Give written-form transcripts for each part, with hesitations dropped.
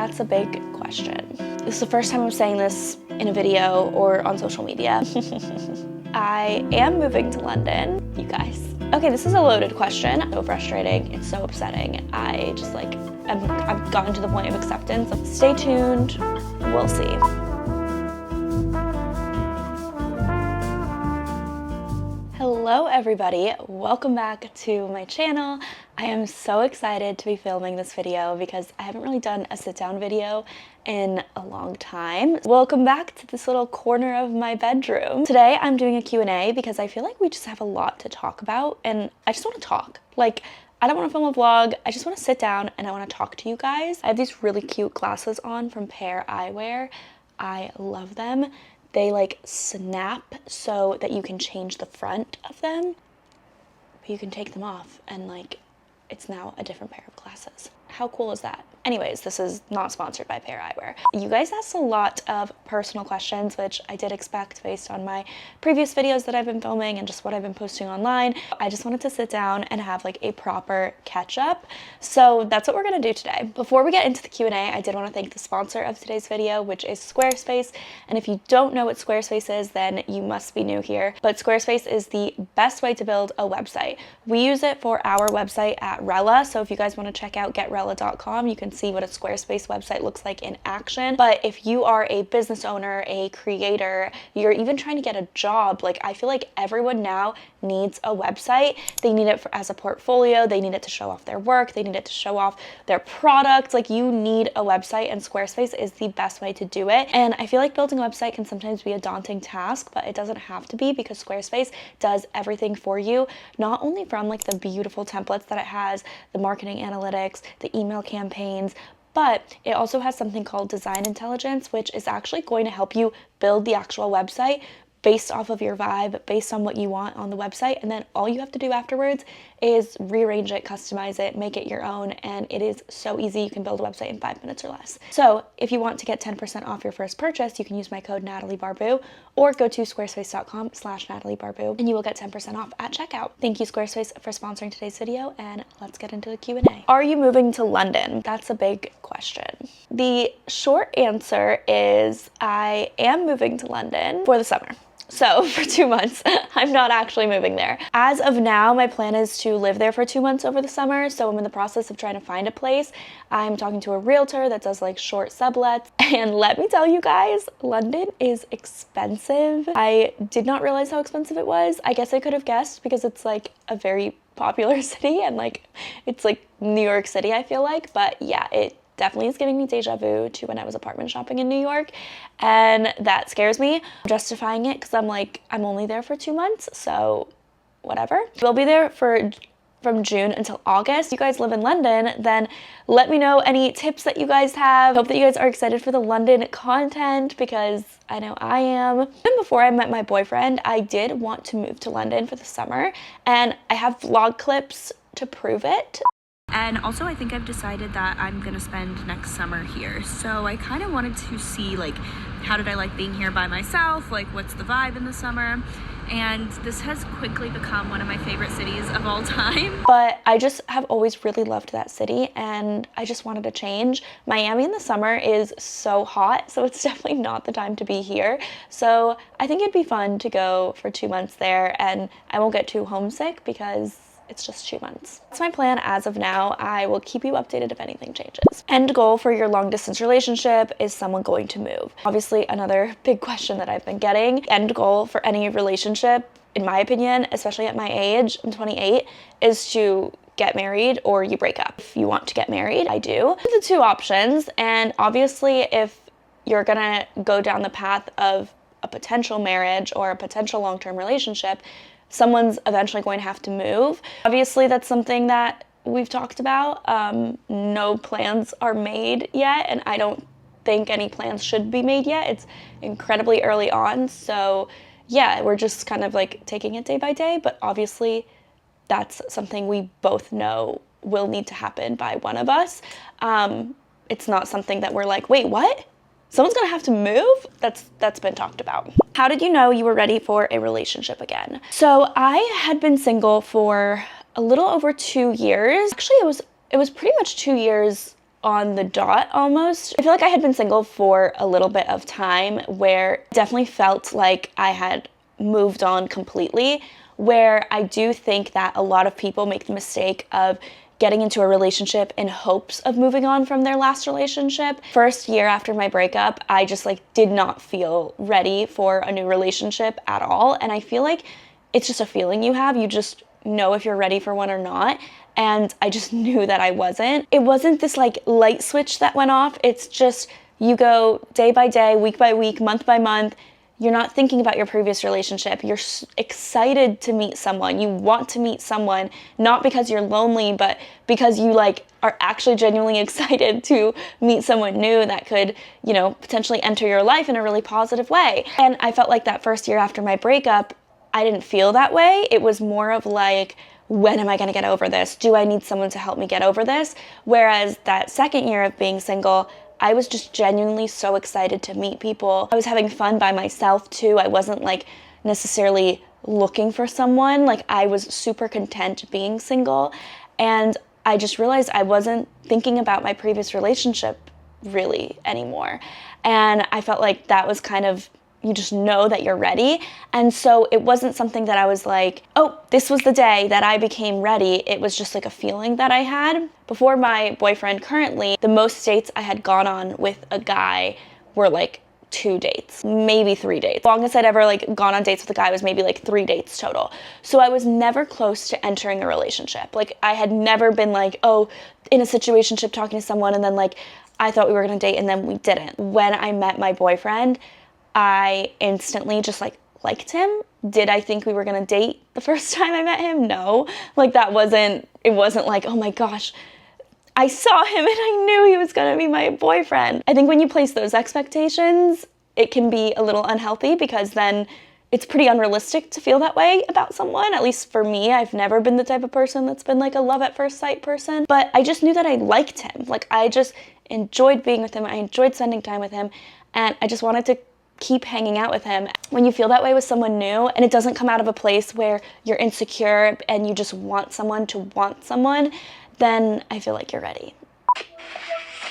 That's a big question. This is the first time I'm saying this in a video or on social media. I am moving to London, you guys. Okay, this is a loaded question. It's so frustrating, it's so upsetting. I just like, I've gotten to the point of acceptance. Stay tuned, we'll see. Hello everybody, welcome back to my channel. I am so excited to be filming this video because I haven't really done a sit-down video in a long time. Welcome back to this little corner of my bedroom. Today I'm doing a Q&A because I feel like we just have a lot to talk about and I just want to talk. Like, I don't want to film a vlog, I just want to sit down and I want to talk to you guys. I have these really cute glasses on from Pair Eyewear. I love them. They like snap so that you can change the front of them, but you can take them off and like it's now a different pair of glasses. How cool is that? Anyways, this is not sponsored by Pair Eyewear. You guys asked a lot of personal questions, which I did expect based on my previous videos that I've been filming and just what I've been posting online. I just wanted to sit down and have like a proper catch up. So that's what we're gonna do today. Before we get into the Q&A, I did want to thank the sponsor of today's video, which is Squarespace. And if you don't know what Squarespace is, then you must be new here. But Squarespace is the best way to build a website. We use it for our website at Rella. So if you guys want to check out getrella.com, you can see what a Squarespace website looks like in action. But if you are a business owner, a creator, you're even trying to get a job, like I feel like everyone now needs a website. They need it as a portfolio, they need it to show off their work, they need it to show off their products. Like you need a website and Squarespace is the best way to do it. And I feel like building a website can sometimes be a daunting task, but it doesn't have to be because Squarespace does everything for you, not only from like the beautiful templates that it has, the marketing analytics, the email campaigns, but it also has something called design intelligence, which is actually going to help you build the actual website based off of your vibe, based on what you want on the website. And then all you have to do afterwards is rearrange it, customize it, make it your own. And it is so easy. You can build a website in 5 minutes or less. So if you want to get 10% off your first purchase, you can use my code Natalie Barbu or go to squarespace.com/Natalie Barbu and you will get 10% off at checkout. Thank you Squarespace for sponsoring today's video and let's get into the Q&A. Are you moving to London? That's a big question. The short answer is I am moving to London for the summer. So for 2 months, I'm not actually moving there. As of now, my plan is to live there for 2 months over the summer. So I'm in the process of trying to find a place. I'm talking to a realtor that does like short sublets. And let me tell you guys, London is expensive. I did not realize how expensive it was. I guess I could have guessed because it's like a very popular city and like it's like New York City, I feel like. But yeah, it definitely is giving me deja vu to when I was apartment shopping in New York, and that scares me. I'm justifying it because I'm like, I'm only there for 2 months, so whatever. We'll be there from June until August. If you guys live in London, then let me know any tips that you guys have. Hope that you guys are excited for the London content because I know I am. Even before I met my boyfriend, I did want to move to London for the summer, and I have vlog clips to prove it. And also I think I've decided that I'm gonna spend next summer here. So I kind of wanted to see like, how did I like being here by myself? Like what's the vibe in the summer? And this has quickly become one of my favorite cities of all time. But I just have always really loved that city and I just wanted to change. Miami in the summer is so hot, so it's definitely not the time to be here. So I think it'd be fun to go for 2 months there and I won't get too homesick because it's just 2 months. That's my plan as of now. I will keep you updated if anything changes. End goal for your long distance relationship, is someone going to move? Obviously, another big question that I've been getting. End goal for any relationship, in my opinion, especially at my age, I'm 28, is to get married or you break up. If you want to get married, I do. The two options, and obviously if you're gonna go down the path of a potential marriage or a potential long-term relationship, someone's eventually going to have to move. Obviously, that's something that we've talked about. No plans are made yet, and I don't think any plans should be made yet. It's incredibly early on, so yeah, we're just kind of like taking it day by day, but obviously that's something we both know will need to happen by one of us. It's not something that we're like, wait, what? Someone's gonna have to move? That's been talked about. How did you know you were ready for a relationship again? So I had been single for a little over 2 years. Actually, it was pretty much 2 years on the dot almost. I feel like I had been single for a little bit of time where it definitely felt like I had moved on completely, where I do think that a lot of people make the mistake of getting into a relationship in hopes of moving on from their last relationship. First year after my breakup, I just like did not feel ready for a new relationship at all. And I feel like it's just a feeling you have. You just know if you're ready for one or not. And I just knew that I wasn't. It wasn't this like light switch that went off. It's just you go day by day, week by week, month by month. You're not thinking about your previous relationship. You're excited to meet someone. You want to meet someone, not because you're lonely, but because you like are actually genuinely excited to meet someone new that could, you know, potentially enter your life in a really positive way. And I felt like that first year after my breakup, I didn't feel that way. It was more of like, when am I gonna get over this? Do I need someone to help me get over this? Whereas that second year of being single, I was just genuinely so excited to meet people. I was having fun by myself too. I wasn't like necessarily looking for someone. Like I was super content being single. And I just realized I wasn't thinking about my previous relationship really anymore. And I felt like that was kind of, you just know that you're ready. And so it wasn't something that I was like, oh, this was the day that I became ready. It was just like a feeling that I had. Before my boyfriend currently, the most dates I had gone on with a guy were like 2 dates, maybe 3 dates. The longest I'd ever like gone on dates with a guy was maybe like 3 dates total. So I was never close to entering a relationship. Like I had never been like, oh, in a situationship talking to someone and then like I thought we were gonna date and then we didn't. When I met my boyfriend, I instantly just like liked him. Did I think we were gonna date the first time I met him? No. Like it wasn't like, oh my gosh, I saw him and I knew he was gonna be my boyfriend. I think when you place those expectations, it can be a little unhealthy because then it's pretty unrealistic to feel that way about someone. At least for me, I've never been the type of person that's been like a love at first sight person, but I just knew that I liked him. Like I just enjoyed being with him. I enjoyed spending time with him and I just wanted to keep hanging out with him. When you feel that way with someone new and it doesn't come out of a place where you're insecure and you just want someone to want someone, then I feel like you're ready.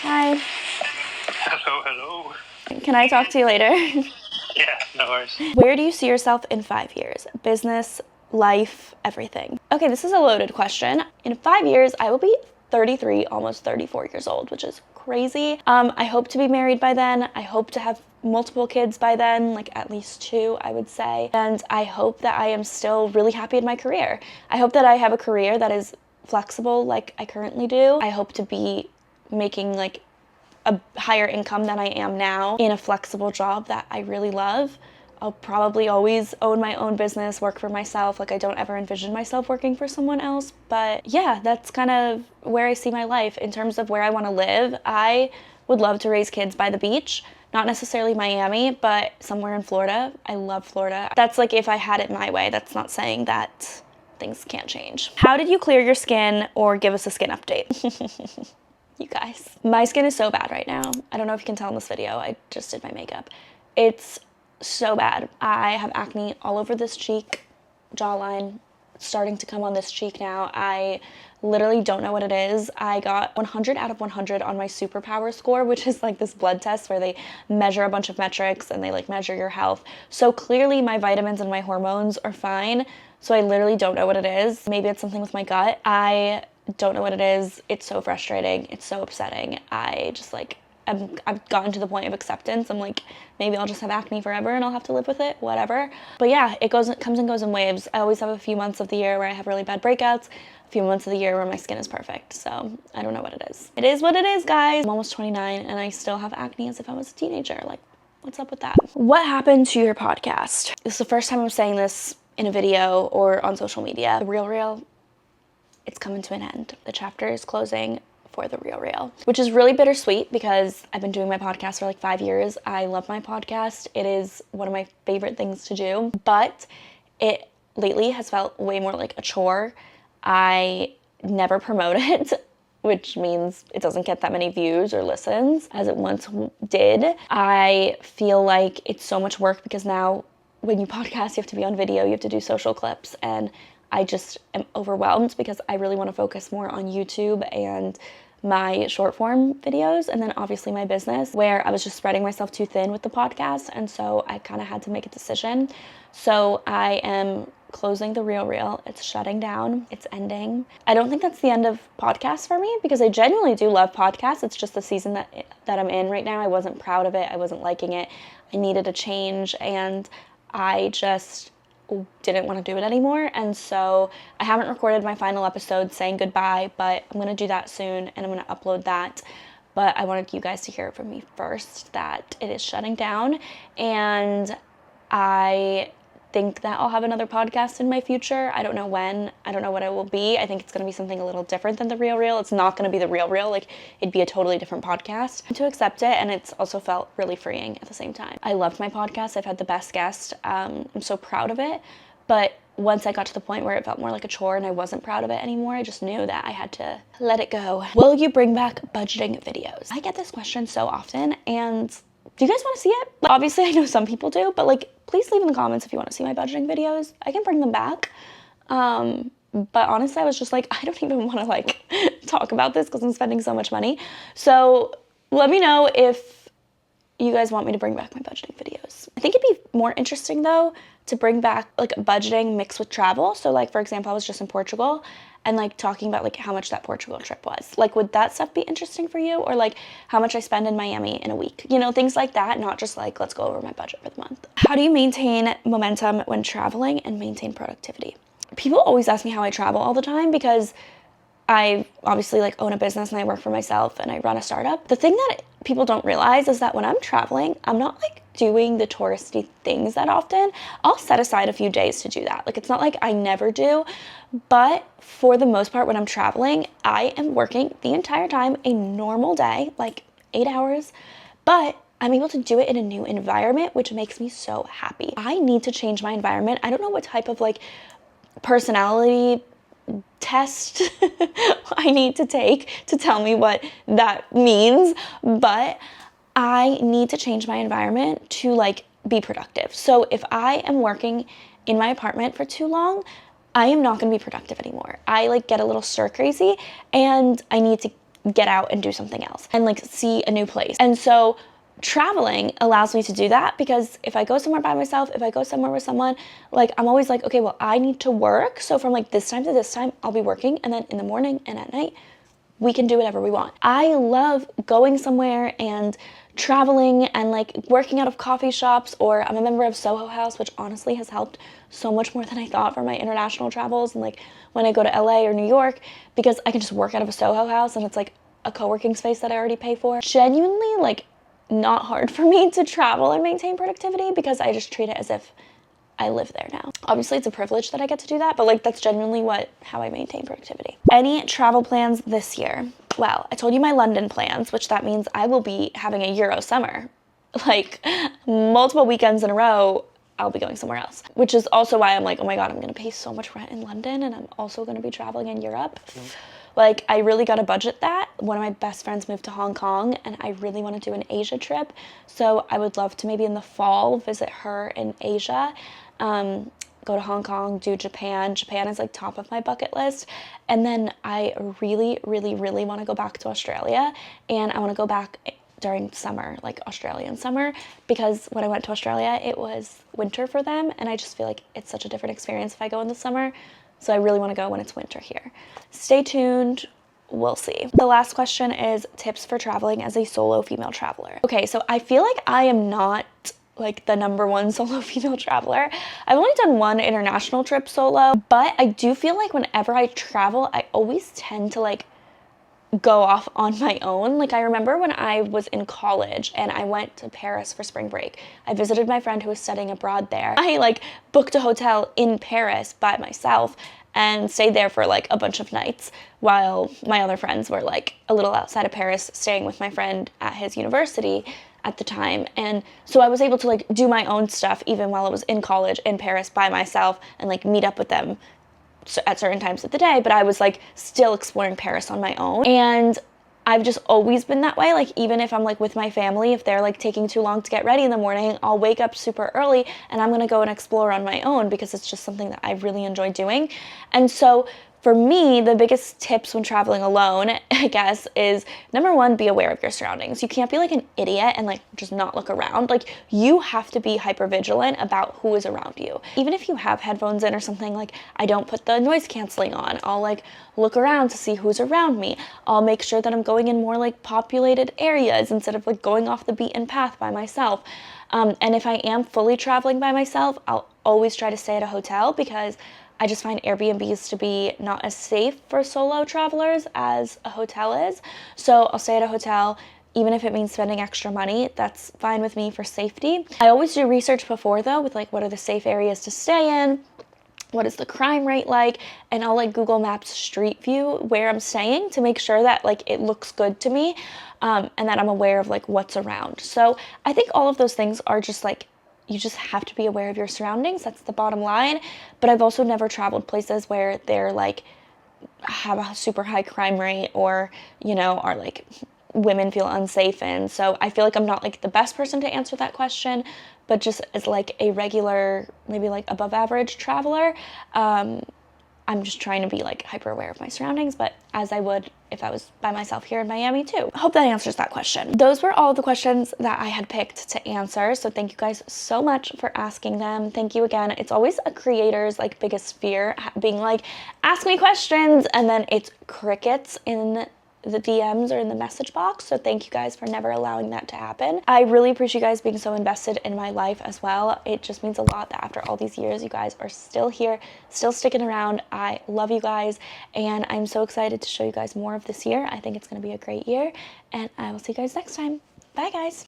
Hi. Hello, hello. Can I talk to you later? Yeah, no worries. Where do you see yourself in 5 years? Business, life, everything. Okay, this is a loaded question. In 5 years, I will be 33, almost 34 years old, which is crazy. I hope to be married by then. I hope to have multiple kids by then, like at least 2, I would say. And I hope that I am still really happy in my career. I hope that I have a career that is flexible like I currently do. I hope to be making like a higher income than I am now in a flexible job that I really love. I'll probably always own my own business, work for myself. Like I don't ever envision myself working for someone else. But yeah, that's kind of where I see my life. In terms of where I want to live, I would love to raise kids by the beach. Not necessarily Miami, but somewhere in Florida. I love Florida. That's like if I had it my way. That's not saying that things can't change. How did you clear your skin or give us a skin update? You guys. My skin is so bad right now. I don't know if you can tell in this video. I just did my makeup. It's so bad. I have acne all over this cheek, jawline, starting to come on this cheek now. I literally don't know what it is. I got 100 out of 100 on my superpower score, which is like this blood test where they measure a bunch of metrics and they like measure your health. So clearly my vitamins and my hormones are fine. So I literally don't know what it is. Maybe it's something with my gut. I don't know what it is. It's so frustrating. It's so upsetting. I just like, I've gotten to the point of acceptance. I'm like, maybe I'll just have acne forever and I'll have to live with it, whatever. But yeah, it comes and goes in waves. I always have a few months of the year where I have really bad breakouts, a few months of the year where my skin is perfect. So I don't know what it is. It is what it is, guys. I'm almost 29 and I still have acne as if I was a teenager. Like, what's up with that? What happened to your podcast? This is the first time I'm saying this in a video or on social media. The Real, it's coming to an end. The chapter is closing for the Real, which is really bittersweet because I've been doing my podcast for like 5 years. I love my podcast. It is one of my favorite things to do, but it lately has felt way more like a chore. I never promote it, which means it doesn't get that many views or listens as it once did. I feel like it's so much work because now when you podcast, you have to be on video, you have to do social clips, and I just am overwhelmed because I really want to focus more on YouTube and my short form videos and then obviously my business, where I was just spreading myself too thin with the podcast. And so I kind of had to make a decision. So I am closing the Real Reel. It's shutting down. It's ending. I don't think that's the end of podcasts for me because I genuinely do love podcasts. It's just the season that I'm in right now. I wasn't proud of it. I wasn't liking it. I needed a change and I just didn't want to do it anymore. And so I haven't recorded my final episode saying goodbye, but I'm going to do that soon and I'm going to upload that. But I wanted you guys to hear it from me first that it is shutting down, and I think that I'll have another podcast in my future. I don't know when. I don't know what it will be. I think it's going to be something a little different than the Real Reel. It's not going to be the Real Reel. Like, it'd be a totally different podcast. To accept it, and it's also felt really freeing at the same time. I loved my podcast. I've had the best guest. I'm so proud of it. But once I got to the point where it felt more like a chore and I wasn't proud of it anymore, I just knew that I had to let it go. Will you bring back budgeting videos? I get this question so often, and do you guys want to see it? Like, obviously, I know some people do, but like, please leave in the comments if you want to see my budgeting videos. I can bring them back. But honestly, I was just like, I don't even want to like talk about this because I'm spending so much money. So let me know if you guys want me to bring back my budgeting videos. I think it'd be more interesting though to bring back like budgeting mixed with travel. So like, for example, I was just in Portugal and like talking about like how much that Portugal trip was. Like, would that stuff be interesting for you? Or like how much I spend in Miami in a week? You know, things like that, not just like, let's go over my budget for the month. How do you maintain momentum when traveling and maintain productivity? People always ask me how I travel all the time because I obviously like own a business and I work for myself and I run a startup. The thing that people don't realize is that when I'm traveling, I'm not like doing the touristy things that often. I'll set aside a few days to do that. Like, it's not like I never do, but for the most part when I'm traveling, I am working the entire time, a normal day, like 8 hours, but I'm able to do it in a new environment, which makes me so happy. I need to change my environment. I don't know what type of like personality test I need to take to tell me what that means, but I need to change my environment to like be productive. So if I am working in my apartment for too long, I am not going to be productive anymore. I like get a little stir crazy and I need to get out and do something else and like see a new place. And so traveling allows me to do that because if I go somewhere by myself, if I go somewhere with someone, like I'm always like, okay, well, I need to work. So from like this time to this time, I'll be working. And then in the morning and at night, we can do whatever we want. I love going somewhere and traveling and like working out of coffee shops, or I'm a member of Soho House, which honestly has helped so much more than I thought for my international travels. And like when I go to LA or New York, because I can just work out of a Soho House and it's like a co-working space that I already pay for. Genuinely like not hard for me to travel and maintain productivity because I just treat it as if I live there now. Obviously it's a privilege that I get to do that, but like that's genuinely how I maintain productivity. Any travel plans this year? Well, I told you my London plans, which that means I will be having a Euro summer. Like multiple weekends in a row, I'll be going somewhere else, which is also why I'm like, oh my God, I'm gonna pay so much rent in London and I'm also gonna be traveling in Europe. Like, I really got to budget that. One of my best friends moved to Hong Kong and I really want to do an Asia trip. So I would love to maybe in the fall visit her in Asia, go to Hong Kong, do Japan. Japan is like top of my bucket list. And then I really, really, really want to go back to Australia, and I want to go back during summer, like Australian summer, because when I went to Australia, it was winter for them. And I just feel like it's such a different experience if I go in the summer. So I really want to go when it's winter here. Stay tuned. We'll see. The last question is tips for traveling as a solo female traveler. Okay, so I feel like I am not like the #1 solo female traveler. I've only done one international trip solo, but I do feel like whenever I travel, I always tend to like go off on my own. Like I remember when I was in college and I went to Paris for spring break. I visited my friend who was studying abroad there. I like booked a hotel in Paris by myself and stayed there for like a bunch of nights while my other friends were like a little outside of Paris staying with my friend at his university at the time. And so I was able to like do my own stuff even while I was in college in Paris by myself and like meet up with them at certain times of the day, but I was like still exploring Paris on my own. And I've just always been that way. Like even if I'm like with my family, if they're like taking too long to get ready in the morning, I'll wake up super early and I'm gonna go and explore on my own because it's just something that I really enjoy doing. And so for me, the biggest tips when traveling alone, I guess, is number one, be aware of your surroundings. You can't be like an idiot and like just not look around. Like you have to be hyper vigilant about who is around you. Even if you have headphones in or something, like I don't put the noise canceling on. I'll like look around to see who's around me. I'll make sure that I'm going in more like populated areas instead of like going off the beaten path by myself. And if I am fully traveling by myself, I'll always try to stay at a hotel because I just find Airbnbs to be not as safe for solo travelers as a hotel is. So I'll stay at a hotel, even if it means spending extra money. That's fine with me for safety. I always do research before though, with like what are the safe areas to stay in, what is the crime rate like, and I'll like Google Maps Street View where I'm staying to make sure that like it looks good to me, and that I'm aware of like what's around. So I think all of those things are just like, you just have to be aware of your surroundings. That's the bottom line. But I've also never traveled places where they're like have a super high crime rate or, you know, are like women feel unsafe in. So I feel like I'm not like the best person to answer that question, but just as like a regular, maybe like above average traveler, I'm just trying to be like hyper aware of my surroundings, but as I would if I was by myself here in Miami too. I hope that answers that question. Those were all the questions that I had picked to answer. So thank you guys so much for asking them. Thank you again. It's always a creator's like biggest fear, being like, ask me questions, and then it's crickets in the DMs or in the message box. So thank you guys for never allowing that to happen. I really appreciate you guys being so invested in my life as well. It just means a lot that after all these years, you guys are still here, still sticking around. I love you guys, and I'm so excited to show you guys more of this year. I think it's gonna be a great year, and I will see you guys next time. Bye guys.